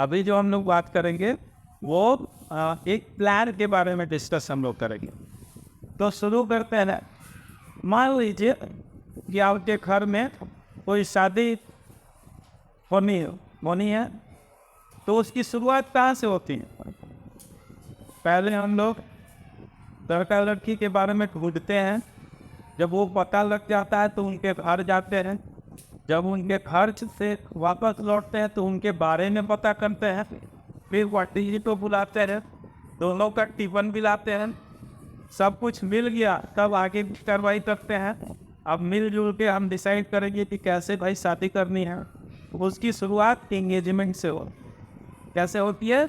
अभी जो हम लोग बात करेंगे वो एक प्लान के बारे में डिस्कस हम लोग करेंगे। तो शुरू करते हैं। मान लीजिए कि आपके घर में कोई शादी होनी है, तो उसकी शुरुआत कहाँ से होती है? पहले हम लोग लड़का लड़की के बारे में ढूंढते हैं। जब वो पता लग जाता है तो उनके घर जाते हैं। जब उनके घर से वापस लौटते हैं तो उनके बारे में पता करते हैं। फिर पंडित जी को बुलाते हैं, दोनों का टिफिन भी लाते हैं। सब कुछ मिल गया तब आगे की कार्रवाई करते हैं। अब मिलजुल के हम डिसाइड करेंगे कि कैसे भाई शादी करनी है। उसकी शुरुआत एंगेजमेंट से हो। कैसे होती है?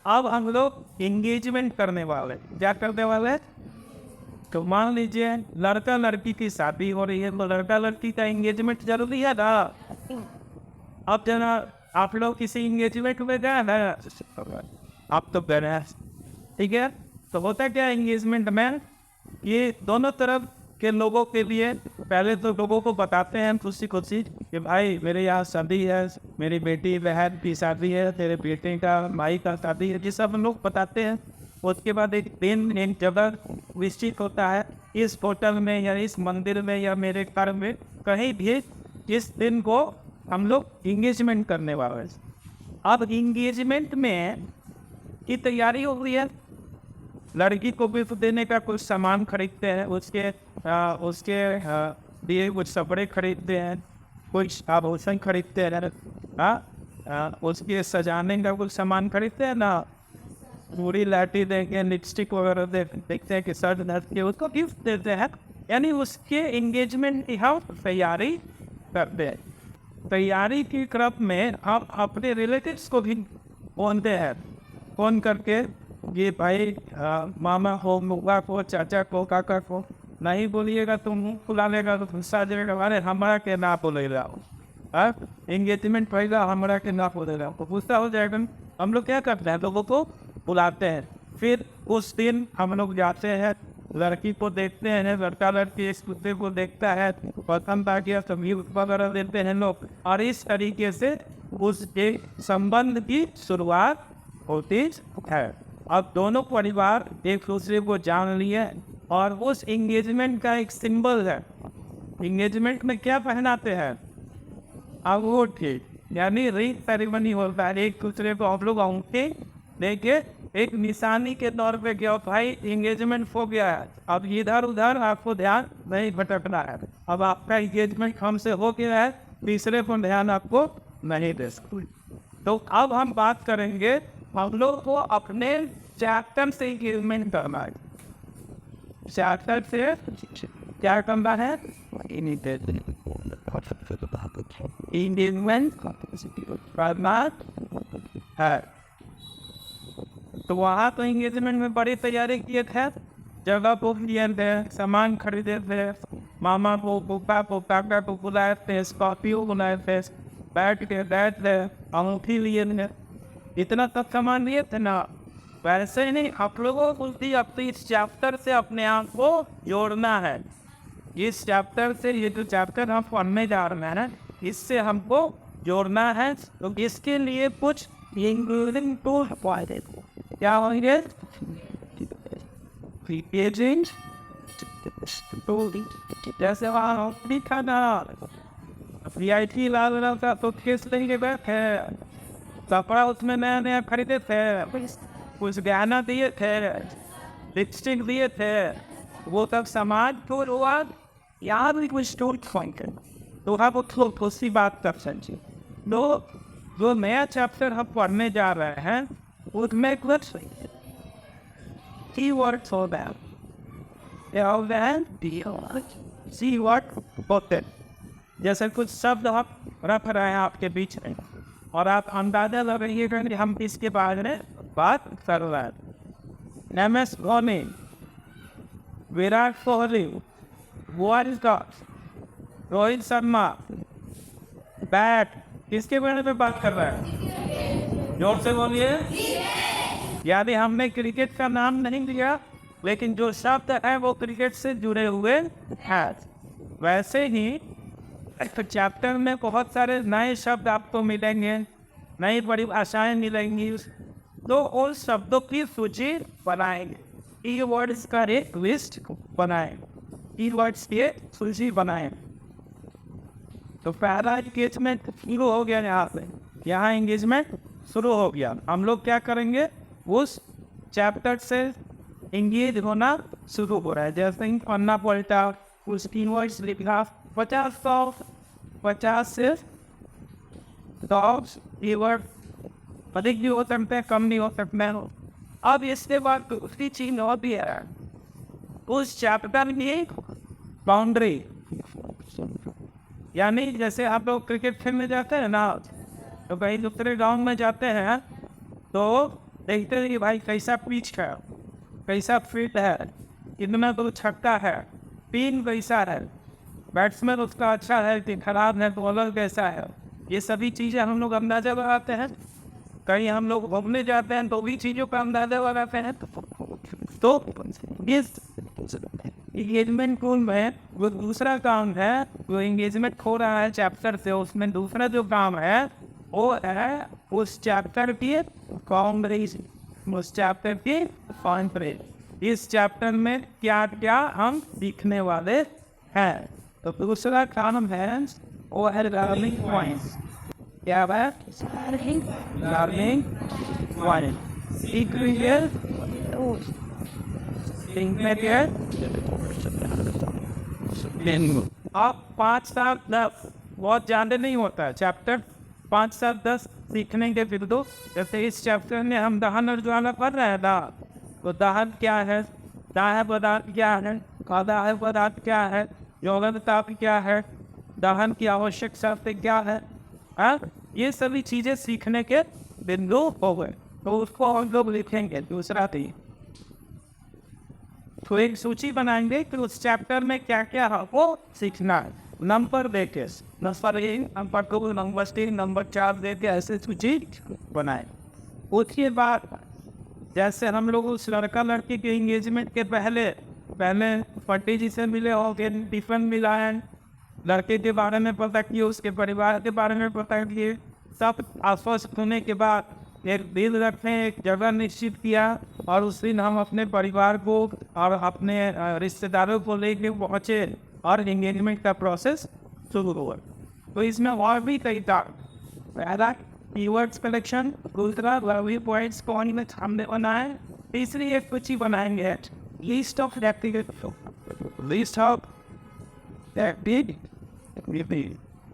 अब हम लोग एंगेजमेंट करने वाले। क्या करने वाले? तो मान लीजिए लड़का लड़की की शादी हो रही है, तो लड़का लड़की का एंगेजमेंट जरूरी है ना। अब जना आप लोग किसी एंगेजमेंट में गए ना, आप तो गए हैं, ठीक है। तो होता क्या एंगेजमेंट में, ये दोनों तरफ के लोगों के लिए पहले तो लोगों को बताते हैं खुशी खुशी कि भाई मेरे यहाँ शादी है, मेरी बेटी बहन की शादी है, तेरे बेटे का भाई का शादी है, ये सब लोग बताते हैं। उसके बाद एक दिन एक जगह निश्चित होता है, इस होटल में या इस मंदिर में या मेरे घर में कहीं भी इस दिन को हम लोग इंगेजमेंट करने वाले हैं। अब इंगेजमेंट में की तैयारी हो रही है। लड़की को गिफ्ट देने का कुछ सामान खरीदते हैं, उसके लिए कुछ कपड़े खरीदते हैं, कुछ आभूषण खरीदते हैं, उसके सजाने का कुछ सामान खरीदते हैं ना, पूरी लाठी देंगे, लिपस्टिक वगैरह देखते हैं कि शर्ट धर के उसको गिफ्ट देते हैं। यानी उसके एंगेजमेंट की हम तैयारी करते हैं। तैयारी की क्रम में हम अपने रिलेटिव्स को भी बोलते हैं, फ़ोन करके ये भाई मामा हो, मुआ को, चाचा को, काका को। नहीं बोलिएगा तो मुँह फुला लेगा तो गुस्सा देगा, अरे हमारा के ना बोलेगा, एंगेजमेंट पहला हमारा के ना बोलेगा तो गुस्सा हो जाएगा। हम लोग क्या करते हैं, लोगों को बुलाते हैं। फिर उस दिन हम लोग जाते हैं, लड़की को देखते हैं, लड़का लड़की इस दूसरे को देखता है, पसंद आ गया तो गिफ्ट वगैरह देते हैं लोग, और इस तरीके से उस संबंध की शुरुआत होती है। अब दोनों परिवार एक दूसरे को जान लिए और उस एंगेजमेंट का एक सिंबल है। एंगेजमेंट में क्या पहनाते हैं? अंगूठी, यानी रिंग सेरेमनी होता है। एक दूसरे को आप लोग अंगूठी देके एक निशानी के तौर पे क्या भाई एंगेजमेंट हो गया है, अब इधर उधर आपको ध्यान नहीं भटकना है। अब आपका एंगेजमेंट हमसे हो गया है, तीसरे पर ध्यान आपको नहीं दे सकते। तो अब हम बात करेंगे, हम लोग को अपने चैप्टर से एंगेजमेंट करना है। चैप्टर से क्या करना है? एंगेजमेंट करना है। तो वहाँ तो एंगेजमेंट में बड़ी तैयारी किए थे, जगह बुक लिए थे, सामान खरीदे थे, मामा को, पापा को, काका को बुलाए थे, स्कॉर्पियो बुलाए थे, बैठ थे, अंगूठी लिए थे, इतना सब सामान लिए थे ना। वैसे ही नहीं, आप लोगों को अपने इस चैप्टर से अपने आप को जोड़ना है। इस चैप्टर से, ये जो चैप्टर हम पढ़ने जा रहे हैं ना, इससे हमको जोड़ना है। तो इसके लिए कुछ इंक्लूडिंग टूल क्या होंगे? जैसे वहाँ लिखा ना VIP लाल रंग का तो केस लेंगे बैठे, कपड़ा उसमें नया नया खरीदे थे, कुछ गहना दिए थे, लिपस्टिक दिए थे, वो सब समाज टूर हुआ। यहाँ भी कुछ टूर तो आप उसी बात कर सकते। तो जो नया चैप्टर हम पढ़ने जा रहे हैं उसमें कुछ कीवर्ड्स होते हैं, होते हैं। जैसे कुछ शब्द आप रख रहे हैं आपके बीच में और आप अंदाजा लगाइएगा कि हम इसके बारे में बात कर रहे हैं। MS Dhoni, Virat Kohli, world cup, Rohit Sharma, bat, किसके बारे में बात कर रहे हैं? जोर से बोलिए। यानी हमने क्रिकेट का नाम नहीं लिया, लेकिन जो शब्द है वो क्रिकेट से जुड़े हुए हैं। वैसे ही चैप्टर में बहुत सारे नए शब्द आपको मिलेंगे, नई परिभाषाएं मिलेंगी, तो उन शब्दों की सूची बनाएंगे, कीवर्ड्स का एक लिस्ट बनाएंगे, कीवर्ड्स की सूची बनाएंगे। तो पहला एंगेजमेंट शुरू हो गया, यहाँ एंगेजमेंट शुरू हो गया। हम लोग क्या करेंगे, उस चैप्टर से एंगेज होना शुरू हो रहा है। जैसे ही पढ़ना पड़ता, कुछ कीवर्ड्स लिखा, 50 से 100 कीवर्ड, अधिक भी हो सकते हैं, कम नहीं हो सकते हैं। अब इसके बाद दूसरी चीज और भी है, उस चैप्टर की बाउंड्री, यानी जैसे आप लोग क्रिकेट खेलने जाते हैं ना, तो कहीं दूसरे गांव में जाते हैं तो देखते हैं कि भाई कैसा पिच है, कैसा फील्ड है, कितना तो छक्का है, पिन कैसा है, बैट्समैन उसका अच्छा है कि खराब है, बॉलर कैसा है, ये सभी चीज़ें हम लोग अंदाजा लगाते हैं। कहीं हम लोग घूमने जाते हैं तो भी चीज़ों का अंदाजा लगाते हैं। तो इस एंगेजमेंट कॉल में वो दूसरा काम है, वो एंगेजमेंट हो रहा है चैप्टर से, उसमें दूसरा जो काम है वो है उस चैप्टर की कॉम्प्रिहेंशन, उस चैप्टर की कॉम्प्रिहेंशन। इस चैप्टर में क्या क्या हम सीखने वाले हैं। तो दूसरा काम है वो है लर्निंग पॉइंट्स। क्या है? Learning point. आप 5 7 10 बहुत ज़्यादा नहीं होता है चैप्टर, 5 7 10 सीखने के फिर दो। जैसे इस चैप्टर में हम दहन और ज्वाला पढ़ रहे हैं ना, तो दहन क्या है, दाह पदार्थ क्या है, दाह पदार्थ क्या है, यौगिक ताप क्या है, दहन की आवश्यक शर्तें क्या है, ये सभी चीज़ें सीखने के बिंदु हो गए। तो उसको हम लोग लिखेंगे। दूसरा थी तो एक सूची बनाएंगे कि उस चैप्टर में क्या क्या है वो सीखना है, नंबर देके, नंबर 1, नंबर 2, नंबर 3, नंबर 4 देके ऐसे सूची बनाए। उसके बाद जैसे हम लोग उस लड़का लड़की के एंगेजमेंट के पहले पंडित जी से मिले हो गए, टिफिन मिला है, लड़के के बारे में पता किए, उसके परिवार के बारे में पता किए, सब आश्वस्त होने के बाद एक दिन रखने, एक जगह निश्चित किया, और उस दिन हम अपने परिवार को और अपने रिश्तेदारों को लेके पहुँचे और एंगेजमेंट का प्रोसेस शुरू हुआ। तो इसमें और भी कई था, पहला कीवर्ड्स कलेक्शन, दूसरा लर्निंग पॉइंट्स को हमने बनाए, तीसरी एक सूची बनाएंगे, list of activity, list of activity,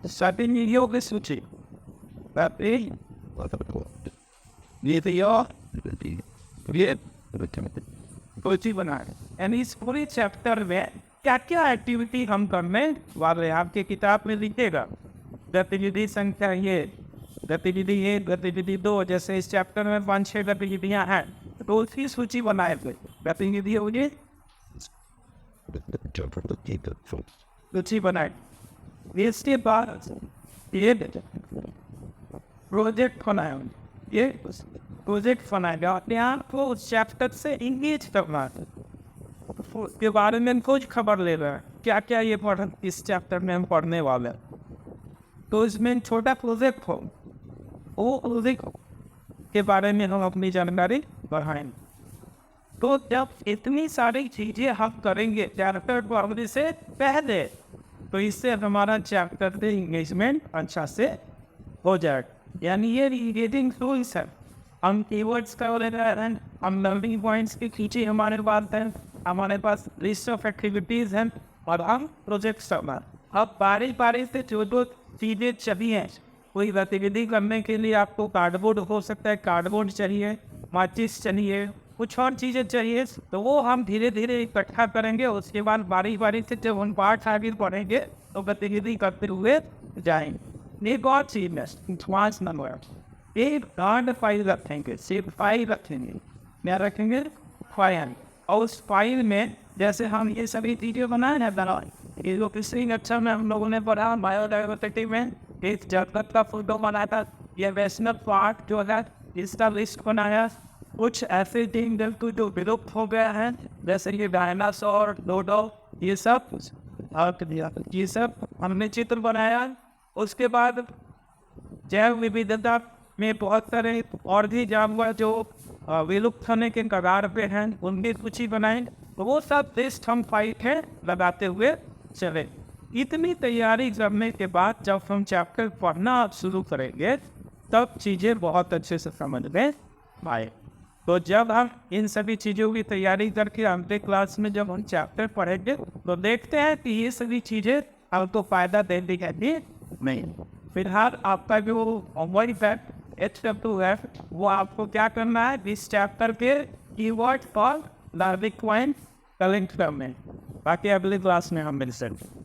गतिविधियों की सूची, सूची बनाए। यानी इस पूरे चैप्टर में क्या क्या एक्टिविटी हम करने वाले हैं, आपके किताब में लिखेगा। गतिविधि संख्या ये, गतिविधि 1, गतिविधि 2, जैसे इस चैप्टर में 5-6 गतिविधियां हैं, तो उसकी सूची बनाए थे। गतिविधि होगी, सूची बनाए। इसके बाद ये प्रोजेक्ट बनाए, ये प्रोजेक्ट बनाएगा अपने आप को उस चैप्टर से इंगेज करना है, उसके बारे में कुछ खबर ले रहा है, क्या क्या ये पढ़ इस चैप्टर में हम पढ़ने वाले हैं। तो इसमें छोटा प्रोजेक्ट हो, वो प्रोजेक्ट के बारे में हम अपनी जानकारी बढ़ाएंगे। तो जब इतनी सारी चीज़ें हम करेंगे चैप्टर पढ़ने से पहले, तो इससे हमारा चैप्टर से इंगेजमेंट अच्छा से हो जाएगा। यानी ये रीडिंग टूल्स है, हम कीवर्ड्स का ले रहे हैं, हम लर्निंग पॉइंट्स की सूची हमारे पास है, हमारे पास लिस्ट ऑफ एक्टिविटीज़ हैं, और हम प्रोजेक्ट्स करना। अब बारी बारी से जो जो चीज़ें चाहिए, कोई गतिविधि करने के लिए आपको कार्डबोर्ड हो सकता है, कार्डबोर्ड चाहिए, माचिस चाहिए, कुछ और चीज़ें चाहिए, तो वो हम धीरे धीरे इकट्ठा करेंगे। उसके बाद बारी बारी से जब उन पार्ट आगे पढ़ेंगे तो गतिविधि करते हुए जाएंगे। एक और चीज़ है, 5 नंबर, एक कार्ड फाइल रखेंगे, सिर्फ फाइल रखेंगे, क्या रखेंगे, फाइल। और उस फाइल में जैसे हम ये सभी चीज़ें बनाए हैं, ये जो पिछली कक्षा में हम लोगों ने पढ़ा बायोडाइवर्सिटी में, इस जगत का फोटो बनाया था, ये वैष्णव पार्ट जो है इसका लिस्ट बनाया, कुछ ऐसे जंतु जो विलुप्त हो गए हैं जैसे ये डायनासोर, डोडो, ये सब हमने चित्र बनाया। उसके बाद जैव विविधता में बहुत सारे और भी जानवर जो विलुप्त होने के कगार पे हैं उनकी सूची बनाएं, तो वो सब लिस्ट हम फाइट है लगाते हुए चले। इतनी तैयारी करने के बाद जब हम चैप्टर पढ़ना शुरू करेंगे तब चीज़ें बहुत अच्छे से समझ में आए। तो जब हम इन सभी चीज़ों की तैयारी करके अगले क्लास में जब हम चैप्टर पढ़ेंगे तो देखते हैं कि ये सभी चीज़ें आपको फ़ायदा देने के लिए नहीं। फिलहाल आपका जो होमवर्क है H2 वो आपको क्या करना है, इस चैप्टर के कीवर्ड और लर्निंग पॉइंट कलेक्ट करने। बाकी अगले क्लास में हम मिल सकते हैं।